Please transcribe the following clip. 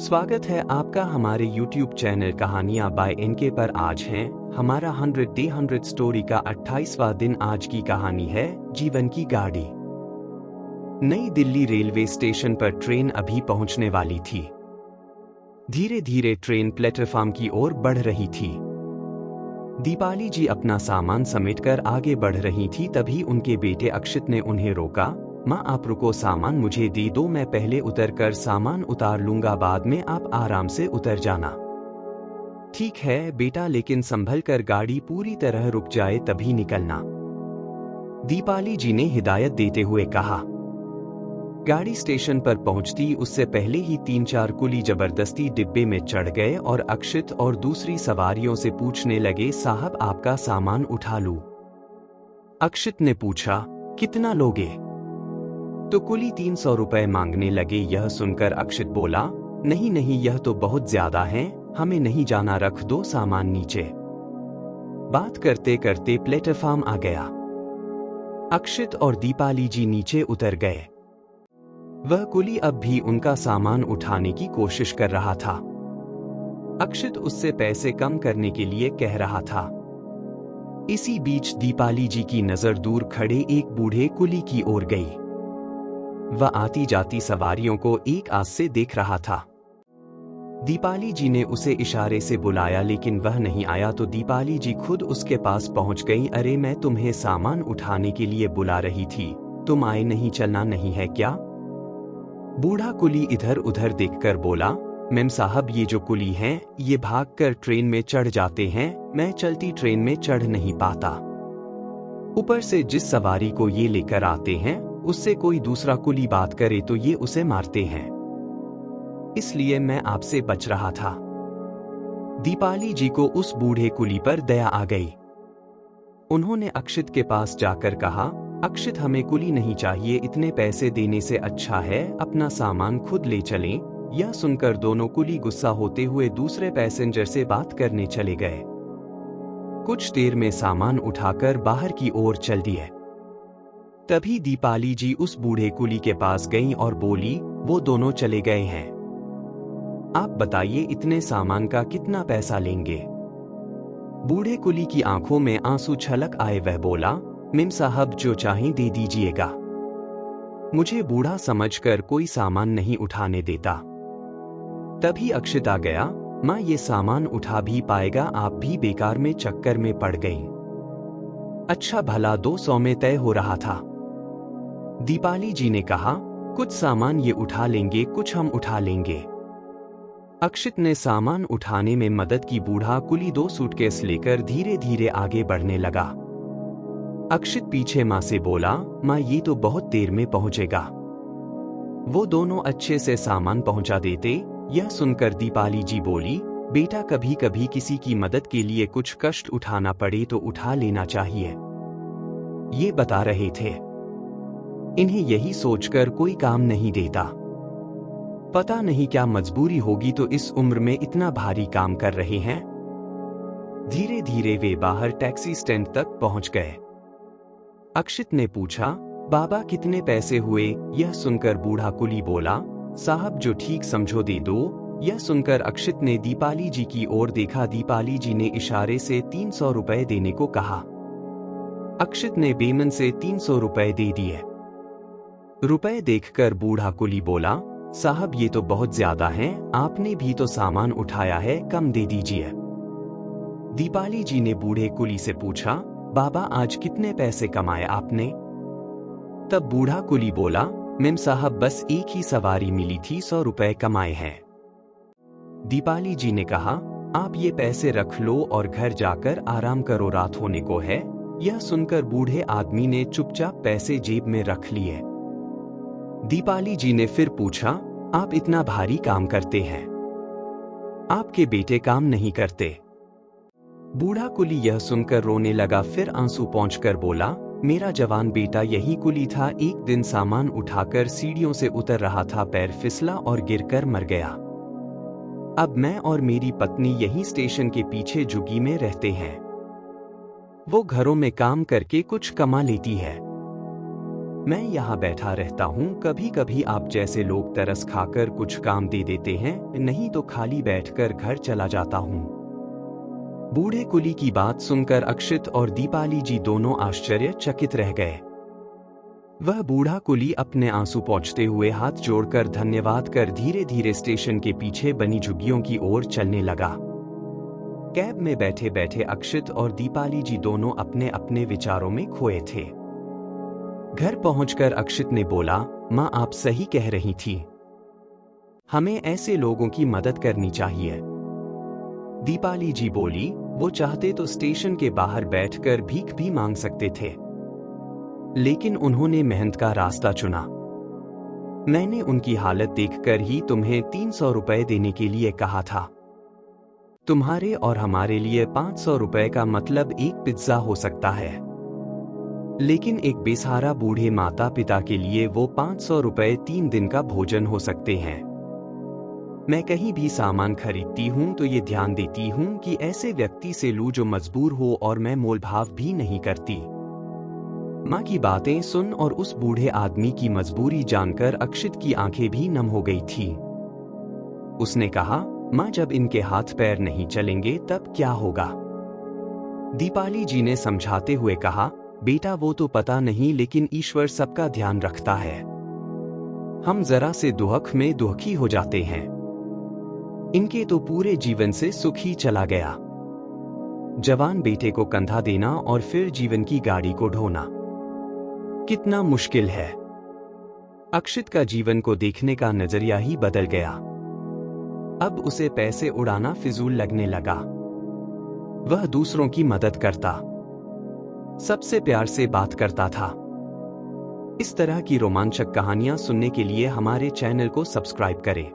स्वागत है आपका हमारे YouTube चैनल कहानियां बाय इनके पर। आज है हमारा 100 डे 100 स्टोरी का 28वां दिन। आज की कहानी है जीवन की गाड़ी। नई दिल्ली रेलवे स्टेशन पर ट्रेन अभी पहुंचने वाली थी। धीरे धीरे ट्रेन प्लेटफॉर्म की ओर बढ़ रही थी। दीपाली जी अपना सामान समेटकर आगे बढ़ रही थी। तभी उनके बेटे अक्षित ने उन्हें रोका। माँ आप रुको, सामान मुझे दे दो, मैं पहले उतर कर सामान उतार लूंगा, बाद में आप आराम से उतर जाना। ठीक है बेटा, लेकिन संभल कर, गाड़ी पूरी तरह रुक जाए तभी निकलना, दीपाली जी ने हिदायत देते हुए कहा। गाड़ी स्टेशन पर पहुंचती उससे पहले ही 3-4 कुली जबरदस्ती डिब्बे में चढ़ गए और अक्षित और दूसरी सवारियों से पूछने लगे, साहब आपका सामान उठा लूं? अक्षित ने पूछा, कितना लोगे? तो कुली 300 रुपए मांगने लगे। यह सुनकर अक्षित बोला, नहीं नहीं, यह तो बहुत ज्यादा है, हमें नहीं जाना, रख दो सामान नीचे। बात करते करते प्लेटफॉर्म आ गया। अक्षित और दीपाली जी नीचे उतर गए। वह कुली अब भी उनका सामान उठाने की कोशिश कर रहा था। अक्षित उससे पैसे कम करने के लिए कह रहा था। इसी बीच दीपाली जी की नजर दूर खड़े एक बूढ़े कुली की ओर गई। वह आती जाती सवारियों को एक आस से देख रहा था। दीपाली जी ने उसे इशारे से बुलाया, लेकिन वह नहीं आया तो दीपाली जी खुद उसके पास पहुंच गई। अरे मैं तुम्हें सामान उठाने के लिए बुला रही थी, तुम आए नहीं, चलना नहीं है क्या? बूढ़ा कुली इधर उधर देखकर बोला, मैम साहब ये जो कुली हैं ये भागकर ट्रेन में चढ़ जाते हैं, मैं चलती ट्रेन में चढ़ नहीं पाता। ऊपर से जिस सवारी को ये लेकर आते हैं उससे कोई दूसरा कुली बात करे तो ये उसे मारते हैं, इसलिए मैं आपसे बच रहा था। दीपाली जी को उस बूढ़े कुली पर दया आ गई। उन्होंने अक्षित के पास जाकर कहा, अक्षित हमें कुली नहीं चाहिए, इतने पैसे देने से अच्छा है अपना सामान खुद ले चलें। यह सुनकर दोनों कुली गुस्सा होते हुए दूसरे पैसेंजर से बात करने चले गए। कुछ देर में सामान उठाकर बाहर की ओर चल दिए। तभी दीपाली जी उस बूढ़े कुली के पास गईं और बोली, वो दोनों चले गए हैं, आप बताइए इतने सामान का कितना पैसा लेंगे? बूढ़े कुली की आंखों में आंसू छलक आए। वह बोला, मेम साहब जो चाहें दे दीजिएगा, मुझे बूढ़ा समझकर कोई सामान नहीं उठाने देता। तभी अक्षित आ गया, माँ ये सामान उठा भी पाएगा? आप भी बेकार में चक्कर में पड़ गईं। अच्छा भला 200 में तय हो रहा था। दीपाली जी ने कहा, कुछ सामान ये उठा लेंगे, कुछ हम उठा लेंगे। अक्षित ने सामान उठाने में मदद की। बूढ़ा कुली 2 सूटकेस लेकर धीरे धीरे आगे बढ़ने लगा। अक्षित पीछे माँ से बोला, माँ ये तो बहुत देर में पहुंचेगा। वो दोनों अच्छे से सामान पहुंचा देते। यह सुनकर दीपाली जी बोली, बेटा कभी कभी किसी की मदद के लिए कुछ कष्ट उठाना पड़े तो उठा लेना चाहिए। ये बता रहे थे। इन्हें यही सोचकर कोई काम नहीं देता। पता नहीं क्या मजबूरी होगी तो इस उम्र में इतना भारी काम कर रहे हैं। धीरे धीरे वे बाहर टैक्सी स्टैंड तक पहुंच गए। अक्षित ने पूछा, बाबा कितने पैसे हुए? यह सुनकर बूढ़ा कुली बोला, साहब जो ठीक समझो दे दो। यह सुनकर अक्षित ने दीपाली जी की ओर देखा। दीपाली जी ने इशारे से 300 रुपए देने को कहा। अक्षित ने बेमन से 300 रुपए दे दिए। रुपए देखकर बूढ़ा कुली बोला, साहब ये तो बहुत ज्यादा हैं, आपने भी तो सामान उठाया है, कम दे दीजिए। दीपाली जी ने बूढ़े कुली से पूछा, बाबा आज कितने पैसे कमाए आपने? तब बूढ़ा कुली बोला, मेम साहब बस एक ही सवारी मिली थी, 100 रुपए कमाए हैं। दीपाली जी ने कहा, आप ये पैसे रख लो और घर जाकर आराम करो, रात होने को है। यह सुनकर बूढ़े आदमी ने चुपचाप पैसे जेब में रख लिए। दीपाली जी ने फिर पूछा, आप इतना भारी काम करते हैं, आपके बेटे काम नहीं करते? बूढ़ा कुली यह सुनकर रोने लगा। फिर आंसू पोंछकर बोला, मेरा जवान बेटा यही कुली था। एक दिन सामान उठाकर सीढ़ियों से उतर रहा था, पैर फिसला और गिरकर मर गया। अब मैं और मेरी पत्नी यही स्टेशन के पीछे झुग्गी में रहते हैं। वो घरों में काम करके कुछ कमा लेती है। मैं यहाँ बैठा रहता हूँ, कभी कभी आप जैसे लोग तरस खाकर कुछ काम दे देते हैं, नहीं तो खाली बैठकर घर चला जाता हूँ। बूढ़े कुली की बात सुनकर अक्षित और दीपाली जी दोनों आश्चर्यचकित रह गए। वह बूढ़ा कुली अपने आंसू पोंछते हुए हाथ जोड़कर धन्यवाद कर धीरे धीरे स्टेशन के पीछे बनी झुग्गियों की ओर चलने लगा। कैब में बैठे बैठे अक्षित और दीपाली जी दोनों अपने अपने विचारों में खोए थे। घर पहुंचकर अक्षित ने बोला, माँ आप सही कह रही थी, हमें ऐसे लोगों की मदद करनी चाहिए। दीपाली जी बोली, वो चाहते तो स्टेशन के बाहर बैठकर भीख भी मांग सकते थे, लेकिन उन्होंने मेहनत का रास्ता चुना। मैंने उनकी हालत देखकर ही तुम्हें 300 रुपए देने के लिए कहा था। तुम्हारे और हमारे लिए 500 रुपए का मतलब एक पिज्जा हो सकता है, लेकिन एक बेसहारा बूढ़े माता पिता के लिए वो 500 रुपए 3 दिन का भोजन हो सकते हैं। मैं कहीं भी सामान खरीदती हूँ तो ये ध्यान देती हूँ कि ऐसे व्यक्ति से लूं जो मजबूर हो, और मैं मोलभाव भी नहीं करती। माँ की बातें सुन और उस बूढ़े आदमी की मजबूरी जानकर अक्षित की आंखें भी नम हो गई थी। उसने कहा, माँ जब इनके हाथ पैर नहीं चलेंगे तब क्या होगा? दीपाली जी ने समझाते हुए कहा, बेटा वो तो पता नहीं, लेकिन ईश्वर सबका ध्यान रखता है। हम जरा से दुख में दुखी हो जाते हैं। इनके तो पूरे जीवन से सुख ही चला गया। जवान बेटे को कंधा देना और फिर जीवन की गाड़ी को ढोना कितना मुश्किल है। अक्षित का जीवन को देखने का नजरिया ही बदल गया। अब उसे पैसे उड़ाना फिजूल लगने लगा। वह दूसरों की मदद करता, सबसे प्यार से बात करता था। इस तरह की रोमांचक कहानियां सुनने के लिए हमारे चैनल को सब्सक्राइब करें।